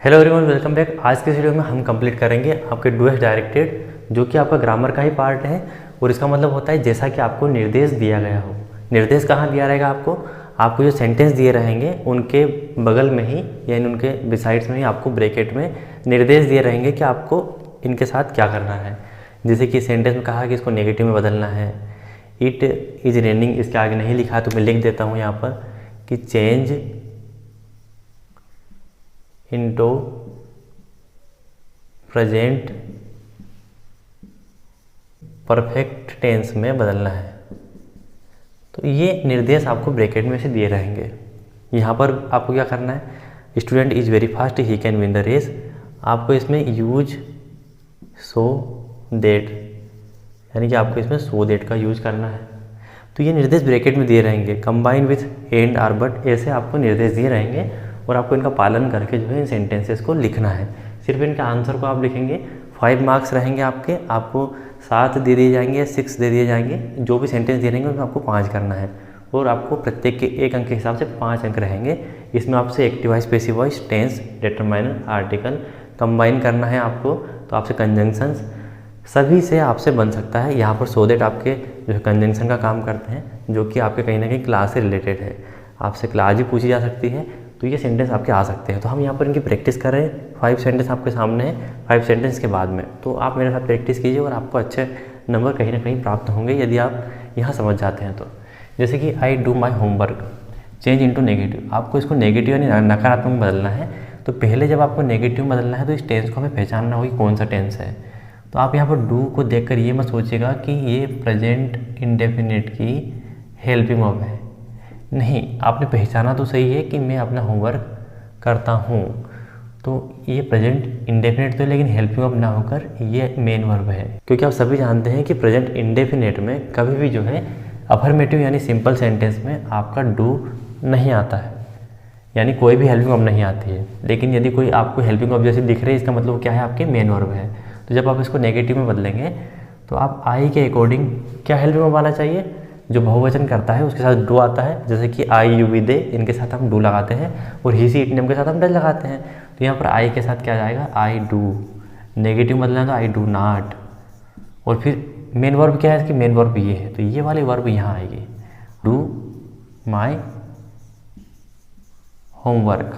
Hello everyone, welcome back. आज के video में हम कंप्लीट करेंगे आपके डू एज डायरेक्टेड, जो कि आपका ग्रामर का ही पार्ट है। और इसका मतलब होता है जैसा कि आपको निर्देश दिया गया हो। निर्देश कहाँ दिया रहेगा आपको जो सेंटेंस दिए रहेंगे उनके बगल में ही यानी उनके बिसाइड्स में ही आपको ब्रैकेट में निर्देश दिए रहेंगे कि आपको इनके साथ क्या करना है। जैसे कि सेंटेंस में कहा कि इसको नेगेटिव में बदलना है। इट इज़ रेनिंग, इसके आगे नहीं लिखा तो मैं लिख देता हूँ यहाँ पर कि change into present perfect tense में बदलना है। तो ये निर्देश आपको ब्रैकेट में से दिए रहेंगे। यहाँ पर आपको क्या करना है, student is very fast, he can win the race. आपको इसमें यूज सो देट यानी कि आपको इसमें सो देट का यूज करना है। तो ये निर्देश ब्रैकेट में दिए रहेंगे। Combine with and or but, ऐसे आपको निर्देश दिए रहेंगे और आपको इनका पालन करके जो है इन सेंटेंसेस को लिखना है। सिर्फ इनके आंसर को आप लिखेंगे। 5 मार्क्स रहेंगे आपके, आपको 7 दे दिए जाएंगे या 6 दे दिए जाएंगे। जो भी सेंटेंस दे रहेंगे उसमें आपको 5 करना है और आपको प्रत्येक के 1 अंक के हिसाब से 5 अंक रहेंगे। इसमें आपसे active voice, passive voice, tense, determiner, article combine करना है आपको। तो आपसे कंजंक्शंस सभी से आपसे बन सकता है। यहाँ पर सो देट आपके जो है कंजंक्शन का काम करते हैं, जो कि आपके कहीं ना कहीं क्लास से रिलेटेड है। आपसे क्लास भी पूछी जा सकती है, तो ये सेंटेंस आपके आ सकते हैं। तो हम यहाँ पर इनकी प्रैक्टिस कर रहे हैं। 5 सेंटेंस आपके सामने है, 5 सेंटेंस के बाद में तो आप मेरे साथ प्रैक्टिस कीजिए और आपको अच्छे नंबर कहीं ना कहीं प्राप्त होंगे यदि आप यहाँ समझ जाते हैं तो। जैसे कि I do my homework, change into negative. आपको इसको नेगेटिव यानी नकारात्मक में बदलना है। तो पहले जब आपको नेगेटिव में बदलना है तो इस टेंस को हमें पहचानना होगी कौन सा टेंस है। तो आप यहाँ पर डू को देखकर ये मत सोचिएगा कि ये प्रेजेंट इंडेफिनिट की हेल्पिंग वर्ब है। नहीं, आपने पहचाना तो सही है कि मैं अपना होमवर्क करता हूँ, तो ये प्रेजेंट इंडेफिनिट तो है, लेकिन हेल्पिंग वर्ब ना होकर ये मेन वर्ब है। क्योंकि आप सभी जानते हैं कि प्रेजेंट इंडेफिनिट में कभी भी जो है अफर्मेटिव यानी सिंपल सेंटेंस में आपका डू नहीं आता है, यानी कोई भी हेल्पिंग वर्ब नहीं आती है। लेकिन यदि कोई आपको हेल्पिंग वर्ब जैसे दिख रही है, इसका मतलब क्या है, आपके मेन वर्ब है। तो जब आप इसको नेगेटिव में बदलेंगे तो आप आई के अकॉर्डिंग क्या हेल्पिंग वर्ब आना चाहिए, जो बहुवचन करता है उसके साथ डू आता है। जैसे कि आई यू वी दे, इनके साथ हम डू लगाते हैं और ही सी इट नेम के साथ हम डज लगाते हैं। तो यहाँ पर आई के साथ क्या जाएगा, आई डू। नेगेटिव बदलना है तो आई डू नॉट। और फिर मेन वर्ब क्या है, इसकी मेन वर्ब ये है, तो ये वाली वर्ब यहाँ आएगी, डू माई होमवर्क।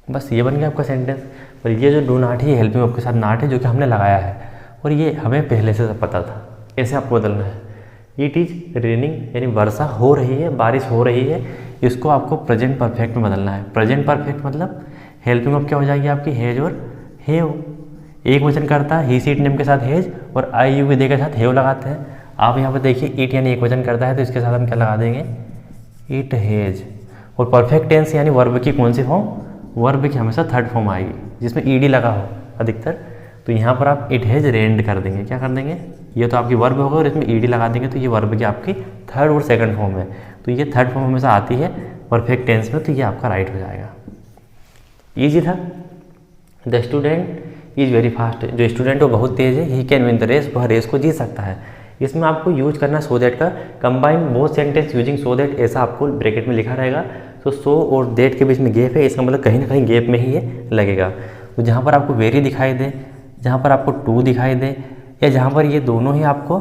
बस ये बन गया आपका सेंटेंस। और ये जो डू नॉट है ये हेल्पिंग वर्ब के साथ नॉट है, जो कि हमने लगाया है और ये हमें पहले से सब पता था। ऐसे आपको बदलना है। इट इज़ रेनिंग यानी वर्षा हो रही है, बारिश हो रही है, इसको आपको प्रेजेंट परफेक्ट में बदलना है। प्रेजेंट परफेक्ट मतलब हेल्पिंग वर्ब क्या हो जाएगी आपकी, हैज और हैव। एक वचन करता है, ही सी इट नेम के साथ हैज और आई यू वी दे के साथ हैव लगाते हैं। आप यहाँ पर देखिए इट यानी एक वचन करता है तो इसके साथ हम क्या लगा देंगे, इट हैज। और परफेक्ट टेंस यानी वर्ब की कौन सी फॉर्म, वर्ब की हमेशा थर्ड फॉर्म आएगी जिसमें ईडी लगा हो अधिकतर। तो यहाँ पर आप इट हैज रेन्ड कर देंगे। क्या कर देंगे, ये तो आपकी वर्ब होगा और इसमें ईडी लगा देंगे, तो ये वर्ब की आपकी थर्ड और सेकंड फॉर्म है। तो ये थर्ड फॉर्म हमेशा आती है परफेक्ट टेंस में, तो ये आपका राइट हो जाएगा। ईजी था। The student is very fast, जो स्टूडेंट वो बहुत तेज़ है। He can win the race, वह रेस को जीत सकता है। इसमें आपको यूज करना सो दैट का। Combine both sentence using so that, ऐसा आपको ब्रैकेट में लिखा रहेगा। तो सो और दैट के बीच में गैप है, इसका मतलब कहीं ना कहीं गैप में ही ये लगेगा। तो जहाँ पर आपको वेरी दिखाई दे, जहाँ पर आपको टू दिखाई दे, या जहाँ पर ये दोनों ही आपको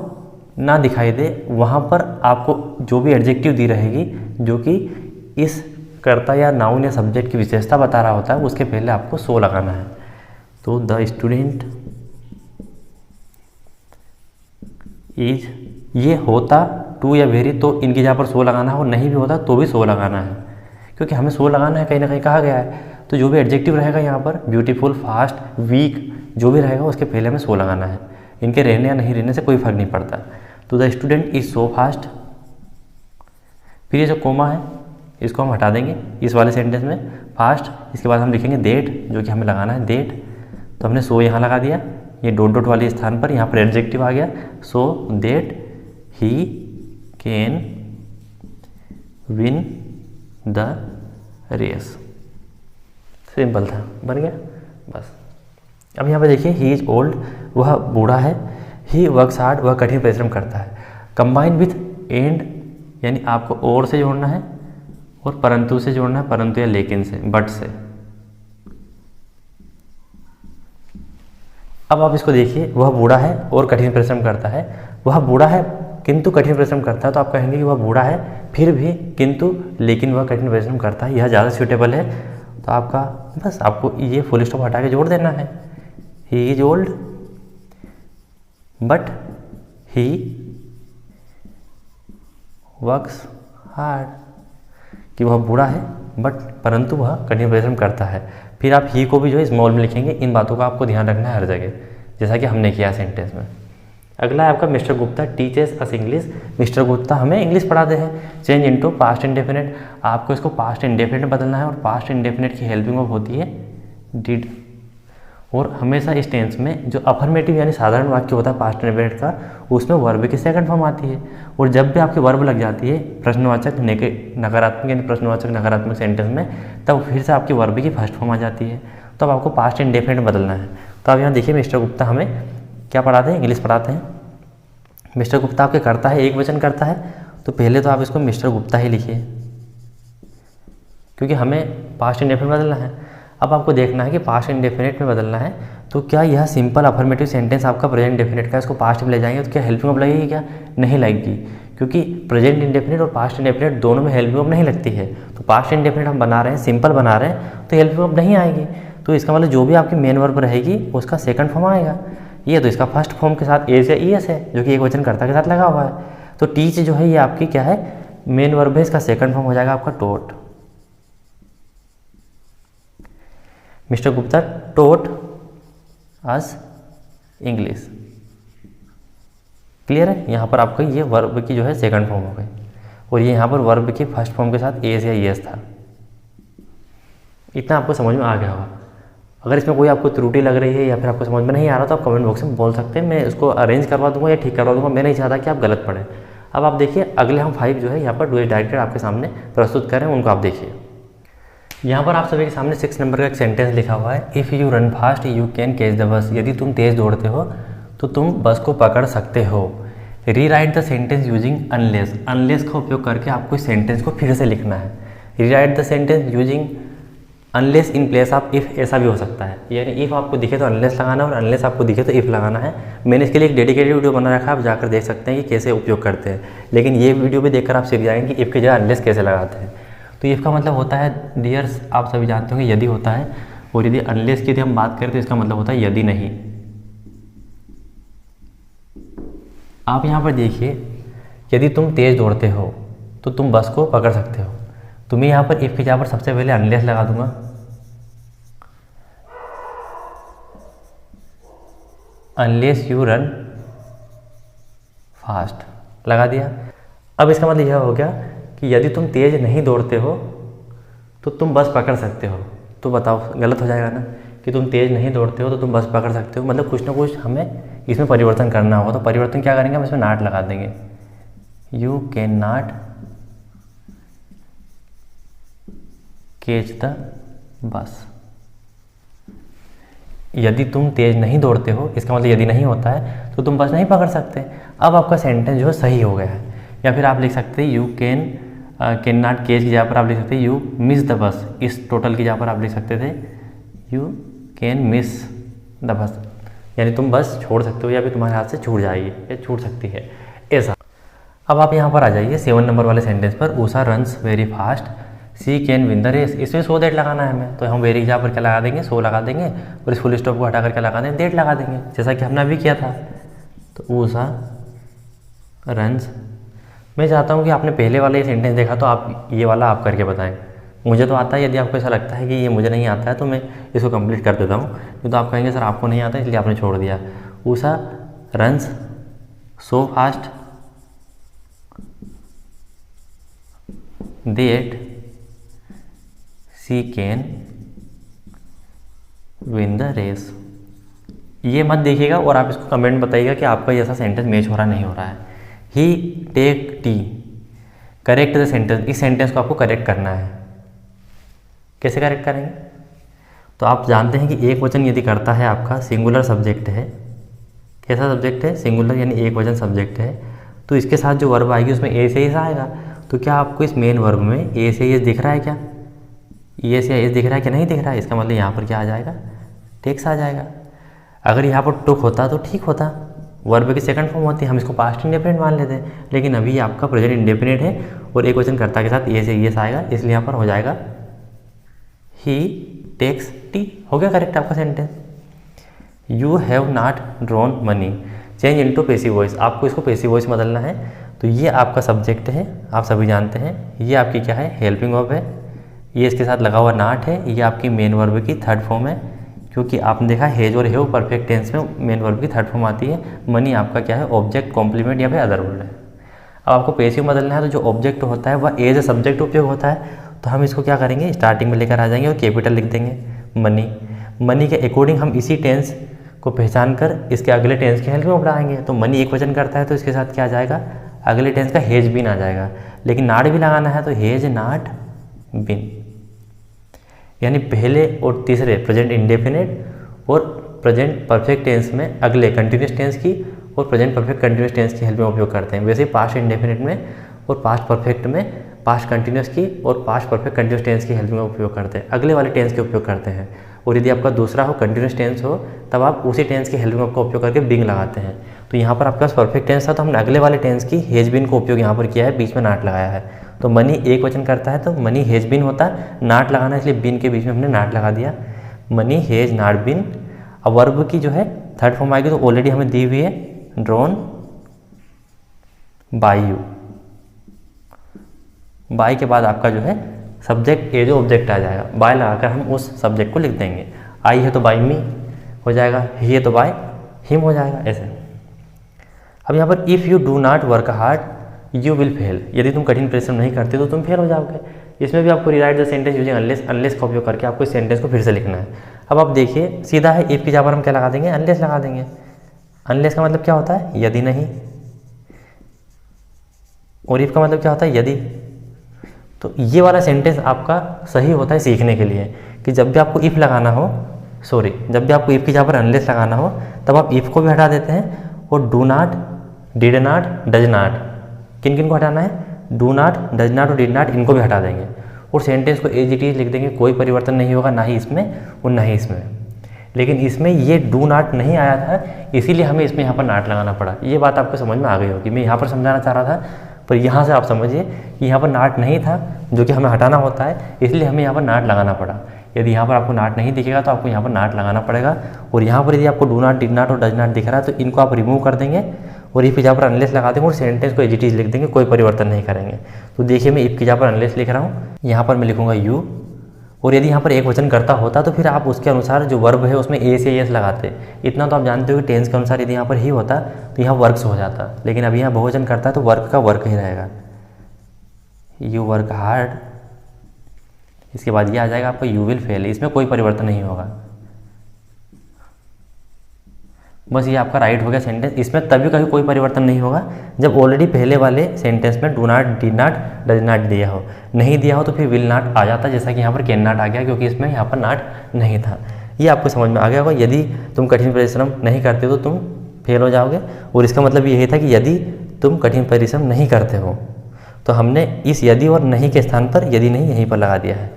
ना दिखाई दे, वहाँ पर आपको जो भी एडजेक्टिव दी रहेगी जो कि इस कर्ता या नाउन या सब्जेक्ट की विशेषता बता रहा होता है, उसके पहले आपको सो लगाना है। तो द स्टूडेंट इज, ये होता टू या वेरी तो इनकी जहाँ पर सो लगाना है, और नहीं भी होता तो भी सो लगाना है, क्योंकि हमें सो लगाना है, कहीं ना कहीं कहा गया है। तो जो भी एडजेक्टिव रहेगा यहाँ पर, ब्यूटीफुल, फास्ट, वीक, जो भी रहेगा उसके पहले हमें सो लगाना है। इनके रहने या नहीं रहने से कोई फर्क नहीं पड़ता। तो the student is so fast. फिर ये जो कोमा है इसको हम हटा देंगे इस वाले सेंटेंस में, फास्ट। इसके बाद हम लिखेंगे देट, जो कि हमें लगाना है देट। तो हमने सो यहाँ लगा दिया, ये डॉट डॉट वाले स्थान पर यहाँ पर एडजेक्टिव आ गया, so that he can win the race. Simple था, बन गया बस। अब यहाँ पे देखिए ही इज़ ओल्ड, वह बूढ़ा है। ही वर्क्स हार्ड, वह कठिन परिश्रम करता है। कंबाइन विथ एंड यानी आपको और से जोड़ना है और परंतु से जोड़ना है, परंतु या लेकिन से, बट से। अब आप इसको देखिए, वह बूढ़ा है और कठिन परिश्रम करता है। वह बूढ़ा है किंतु कठिन परिश्रम करता है, तो आप कहेंगे कि वह बूढ़ा है फिर भी किंतु लेकिन वह कठिन परिश्रम करता है, यह ज़्यादा सूटेबल है। तो आपका बस आपको ये फुल स्टॉप हटा के जोड़ देना है, he is old but he works hard, कि वह बूढ़ा है बट परंतु वह कठिन परिश्रम करता है। फिर आप ही को भी जो है स्मॉल में लिखेंगे। इन बातों का आपको ध्यान रखना है हर जगह, जैसा कि हमने किया सेंटेंस में। अगला है आपका मिस्टर गुप्ता टीचर्स अस इंग्लिश। मिस्टर गुप्ता हमें इंग्लिश पढ़ाते हैं। चेंज इनटू पास्ट इंडेफिनिट, आपको इसको पास्ट इंडेफिनिट बदलना है और पास्ट इंडेफिनिट की हेल्पिंग वर्ब होती है डिड। और हमेशा इस टेंस में जो अफर्मेटिव यानी साधारण वाक्य होता है पास्ट इंडेफिनिट का, उसमें वर्ब की सेकंड फॉर्म आती है। और जब भी आपकी वर्ब लग जाती है प्रश्नवाचक नकारात्मक यानी प्रश्नवाचक नकारात्मक सेंटेंस में, तब फिर से आपकी वर्ब की फर्स्ट फॉर्म आ जाती है। तो अब आपको पास्ट इंडेफिनिट बदलना है। तो अब यहाँ देखिए मिस्टर गुप्ता हमें क्या पढ़ाते हैं, इंग्लिश पढ़ाते हैं। मिस्टर गुप्ता आपके करता है, एक वचन करता है, तो पहले तो आप इसको मिस्टर गुप्ता ही लिखिए, क्योंकि हमें पास्ट इंडेफिनिट बदलना है। अब आपको देखना है कि पास्ट इंडेफिनिट में बदलना है, तो क्या यह सिंपल अफर्मेटिव सेंटेंस आपका प्रेजेंट इंडेफिनिट का, इसको पास्ट में ले जाएंगे तो क्या हेल्पिंग वर्ब लगेगी, क्या नहीं लगेगी, क्योंकि प्रेजेंट इंडेफिनिट और पास्ट इंडेफिनिट दोनों में हेल्पिंग वर्ब नहीं लगती है। तो पास्ट इंडेफिनिट हम बना रहे हैं, सिंपल बना रहे हैं, तो हेल्पिंग वर्ब नहीं आएगी। तो इसका मतलब जो भी आपकी मेन वर्ब रहेगी उसका सेकंड फॉर्म आएगा। ये तो इसका फर्स्ट फॉर्म के साथ एज या ईएस है, जो कि एक वचन कर्ता के साथ लगा हुआ है। तो टीच जो है ये आपकी क्या है, मेन वर्ब है, इसका सेकंड फॉर्म हो जाएगा आपका टोट। मिस्टर गुप्ता टोट अस इंग्लिश। क्लियर है, यहाँ पर आपका ये वर्ब की जो है सेकंड फॉर्म हो गई, और ये यहाँ पर वर्ब की फर्स्ट फॉर्म के साथ एज या ईएस था। इतना आपको समझ में आ गया होगा। अगर इसमें कोई आपको त्रुटि लग रही है या फिर आपको समझ में नहीं आ रहा तो आप कमेंट बॉक्स में बोल सकते हैं, मैं उसको अरेंज करवा दूंगा या ठीक करवा दूंगा। मैं नहीं चाहता कि आप गलत पढ़ें। अब आप देखिए अगले हम 5 जो है यहाँ पर डुएट डायरेक्टेड आपके सामने प्रस्तुत करें, उनको आप देखिए। यहाँ पर आप सभी के सामने 6 नंबर का एक सेंटेंस लिखा हुआ है, if you run fast you can catch the bus. यदि तुम तेज़ दौड़ते हो तो तुम बस को पकड़ सकते हो। Rewrite the sentence using unless. Unless का उपयोग करके आपको इस सेंटेंस को फिर से लिखना है। Rewrite the sentence using unless in place of if, ऐसा भी हो सकता है, यानी इफ़ आपको दिखे तो अनलेस लगाना है और अनलेस आपको दिखे तो इफ़ लगाना है। मैंने इसके लिए एक डेडिकेटेड वीडियो बना रखा है, आप जाकर देख सकते हैं कि कैसे उपयोग करते हैं। लेकिन ये वीडियो भी देखकर आप सीख जाएंगे कि इफ़ की जगह अनलेस कैसे लगाते हैं। तो इफ़ का मतलब होता है डियर्स, आप सभी जानते होंगे यदि होता है, और यदि अनलेस की यदि हम बात करें तो इसका मतलब होता है यदि नहीं। आप यहाँ पर देखिए, यदि तुम तेज़ दौड़ते हो तो तुम बस को पकड़ सकते हो। तो मैं यहाँ पर इफ़ की जगह पर सबसे पहले अनलेस लगा दूंगा। अनलेस यू रन फास्ट लगा दिया। अब इसका मतलब यह हो गया कि यदि तुम तेज़ नहीं दौड़ते हो तो तुम बस पकड़ सकते हो। तो बताओ गलत हो जाएगा ना, कि तुम तेज़ नहीं दौड़ते हो तो तुम बस पकड़ सकते हो, मतलब कुछ ना कुछ हमें इसमें परिवर्तन करना होगा। तो परिवर्तन क्या करेंगे, हम इसमें नॉट लगा देंगे, you can not catch the bus. यदि तुम तेज़ नहीं दौड़ते हो, इसका मतलब यदि नहीं होता है तो तुम बस नहीं पकड़ सकते। अब आपका सेंटेंस जो है सही हो गया है। या फिर आप लिख सकते हैं यू कैन नॉट कैच की जगह पर आप लिख सकते हैं यू मिस द बस। इस टोटल की जगह पर आप लिख सकते थे you can miss the bus, यानी तुम बस छोड़ सकते हो या फिर तुम्हारे हाथ से छूट जाएगी या छूट सकती है, ऐसा। अब आप यहाँ पर आ जाइए 7 नंबर वाले सेंटेंस पर, Usha runs very fast she can win the race. इसमें सो दैट लगाना है हमें, तो हम वेरी की जगह पर क्या लगा देंगे, सो लगा देंगे, और इस फुल स्टॉप को हटा कर क्या लगा देंगे, दैट लगा देंगे, जैसा कि हमने अभी किया था। तो उषा रन्स। मैं चाहता हूँ कि आपने पहले वाला ये सेंटेंस देखा तो आप ये वाला आप करके बताएं। मुझे तो आता है, यदि आपको ऐसा लगता है कि ये मुझे नहीं आता है तो मैं इसको कंप्लीट कर देता हूँ। नहीं तो आप कहेंगे सर आपको नहीं आता इसलिए आपने छोड़ दिया। Usha runs so fast that she can win the race. ये मत देखिएगा और आप इसको कमेंट बताइएगा कि आपका ये ऐसा सेंटेंस मैच हो रहा नहीं हो रहा है। He take tea, correct the sentence. इस सेंटेंस को आपको करेक्ट करना है। कैसे करेक्ट करेंगे, तो आप जानते हैं कि एक वचन यदि करता है आपका सिंगुलर सब्जेक्ट है, कैसा सब्जेक्ट है, सिंगुलर यानी एक वचन सब्जेक्ट है, तो इसके साथ जो वर्ब आएगी उसमें ए से ही आएगा। तो क्या आपको इस मेन वर्ब में ए से एस दिख रहा है क्या? ए से एस दिख रहा है कि नहीं दिख रहा है? इसका मतलब यहाँ पर क्या आ जाएगा? टेक्स आ जाएगा। अगर यहाँ पर टुक होता तो ठीक होता, वर्ब की सेकंड फॉर्म होती है, हम इसको पास्ट इंडेफिनिट मान लेते हैं। लेकिन अभी आपका प्रेजेंट इंडेफिनिट है और एक वचन कर्ता के साथ ए से एस आएगा, इसलिए यहाँ पर हो जाएगा ही टेक्स टी। हो गया करेक्ट आपका sentence. You have not drawn money, change into passive voice, आपको इसको पैसिव वॉइस में बदलना है। तो ये आपका सब्जेक्ट है, आप सभी जानते हैं। ये आपकी क्या है? हेल्पिंग वर्ब है। ये इसके साथ लगा हुआ नॉट है, ये आपकी मेन वर्ब की थर्ड फॉर्म है, क्योंकि आपने देखा हैज और हैव परफेक्ट टेंस में मेन वर्ब की थर्ड फॉर्म आती है। मनी आपका क्या है? ऑब्जेक्ट, कॉम्प्लीमेंट या फिर अदर वर्ड है। अब आपको पैसिव बदलना है, तो जो ऑब्जेक्ट होता है वह एज ए सब्जेक्ट उपयोग होता है, तो हम इसको क्या करेंगे? स्टार्टिंग में लेकर आ जाएंगे और कैपिटल लिख देंगे मनी। मनी के अकॉर्डिंग हम इसी टेंस को पहचान कर इसके अगले टेंस की हेल्प में बढ़ाएंगे। तो मनी एक वचन करता है तो इसके साथ क्या आ जाएगा? अगले टेंस का हेज बीन आ जाएगा। लेकिन नाट भी लगाना है तो हेज नाट बीन, यानी पहले और तीसरे प्रेजेंट इंडेफिनिट और प्रेजेंट परफेक्ट टेंस में अगले कंटिन्यूस टेंस की और प्रेजेंट परफेक्ट कंटिन्यूस टेंस की हेल्प में उपयोग करते हैं। वैसे पास्ट इंडेफिनिट में और पास्ट परफेक्ट में पास्ट कंटिन्यूस की और पास्ट परफेक्ट कंटिन्यूस टेंस की हेल्प में उपयोग करते हैं, अगले वाले टेंस के उपयोग करते हैं। और यदि आपका दूसरा हो, कंटिन्यूस टेंस हो, तब आप उसी टेंस की हेल्प में आपका उपयोग करके बिंग लगाते हैं। तो यहाँ पर आपके पास परफेक्ट टेंस था तो हमने अगले वाले टेंस की हेज बिन को उपयोग यहाँ पर किया है, बीच में नाट लगाया है। तो मनी एक वचन करता है तो मनी हेज बिन होता है, नाट लगाना इसलिए बिन के बीच में हमने नाट लगा दिया, मनी हेज नाट बिन। अब वर्ब की जो है थर्ड फॉर्म आएगी तो ऑलरेडी हमें दी हुई है ड्रॉन बाय यू। बाय के बाद आपका जो है सब्जेक्ट ए जो ऑब्जेक्ट आ जाएगा, बाय लगाकर हम उस सब्जेक्ट को लिख देंगे। आई है तो बाय मी हो जाएगा, ही है तो बाय हिम हो जाएगा, ऐसे। अब यहाँ पर if you do not work hard you will fail, यदि तुम कठिन परिश्रम नहीं करते तो तुम फेल हो जाओगे। इसमें भी आपको rewrite the sentence using unless, unless का उपयोग करके आपको इस सेंटेंस को फिर से लिखना है। अब आप देखिए सीधा है, इफ़ की जगह पर हम क्या लगा देंगे? अनलेस लगा देंगे। अनलेस का मतलब क्या होता है? यदि नहीं, और इफ़ का मतलब क्या होता है? यदि। तो ये वाला सेंटेंस आपका सही होता है सीखने के लिए कि जब भी आपको इफ़ लगाना हो, जब भी आपको इफ़ की जगह पर अनलेस लगाना हो तब आप इफ़ को भी हटा देते हैं और do not, did not, does not, किन किन को हटाना है? डू नॉट, डज नॉट और डिड नॉट, इनको भी हटा देंगे और सेंटेंस को एज इट इज लिख देंगे। कोई परिवर्तन नहीं होगा, ना ही इसमें और ना ही इसमें। लेकिन इसमें ये डू नॉट नहीं आया था, इसीलिए हमें इसमें यहाँ पर नॉट लगाना पड़ा। ये बात आपको समझ में आ गई होगी। मैं यहाँ पर समझाना चाह रहा था, पर यहाँ से आप समझिए कि यहाँ पर नॉट नहीं था जो कि हमें हटाना होता है, इसलिए हमें यहाँ पर नॉट लगाना पड़ा। यदि यहाँ पर आपको नॉट नहीं दिखेगा तो आपको यहाँ पर नॉट लगाना पड़ेगा। और यहाँ पर यदि आपको डू नॉट, डिड नॉट और डज नॉट दिख रहा है तो इनको आप रिमूव कर देंगे और इफ़ की जगह पर अनलेस लगा देंगे और सेंटेंस को एज इट इज लिख देंगे, कोई परिवर्तन नहीं करेंगे। तो देखिए मैं इफ़ की जगह पर अनलेस लिख रहा हूँ, यहाँ पर मैं लिखूँगा यू, और यदि यहाँ पर एक वचन करता होता तो फिर आप उसके अनुसार जो वर्ब है उसमें ए से एस लगाते। इतना तो आप जानते हो कि टेंस के अनुसार यदि यहाँ पर ही होता तो यहाँ वर्क्स हो जाता, लेकिन अभी यहाँ बहुवचन करता है तो वर्क का वर्क ही रहेगा। यू वर्क हार्ड, इसके बाद ये आ जाएगा आपका यू विल फेल, इसमें कोई परिवर्तन नहीं होगा। बस ये आपका राइट हो गया सेंटेंस। इसमें तभी कभी कोई परिवर्तन नहीं होगा जब ऑलरेडी पहले वाले सेंटेंस में do not, did not, does not दिया हो। नहीं दिया हो तो फिर विल नॉट आ जाता, जैसा कि यहाँ पर कैन नॉट आ गया क्योंकि इसमें यहाँ पर नॉट नहीं था। ये आपको समझ में आ गया होगा। यदि तुम कठिन परिश्रम नहीं करते तो तुम फेल हो जाओगे, और इसका मतलब यही था कि यदि तुम कठिन परिश्रम नहीं करते हो, तो हमने इस यदि और नहीं के स्थान पर यदि नहीं यहीं पर लगा दिया है।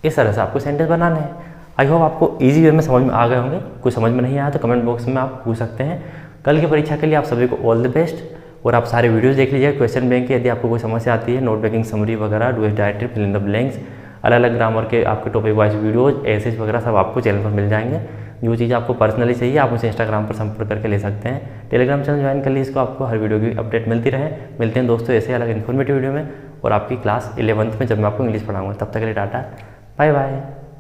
इस तरह से आपको सेंटेंस बनाना है। आई होप आपको इजी वे में समझ में आ गए होंगे। कुछ समझ में नहीं आया तो कमेंट बॉक्स में आप पूछ सकते हैं। कल की परीक्षा के लिए आप सभी को ऑल द बेस्ट, और आप सारे वीडियोस देख लीजिए क्वेश्चन बैंक के। यदि आपको कोई समस्या आती है, नोट मेकिंग, समरी वगैरह, do as directly, fill in the blanks, अलग अलग ग्रामर के आपके टॉपिक वाइज वीडियोज, एसेज वगैरह सब आपको चैनल पर मिल जाएंगे। जो चीज़ आपको पर्सनली चाहिए आप मुझे इंस्टाग्राम पर संपर्क करके ले सकते हैं। टेलीग्राम चैनल ज्वाइन कर लीजिए, इसको आपको हर वीडियो की अपडेट मिलती रहे। मिलते हैं दोस्तों ऐसे अलग इन्फॉर्मेटिव वीडियो में और आपकी क्लास 11th में जब मैं आपको इंग्लिश पढ़ाऊँगा। तब तक के लिए टाटा, बाय बाय।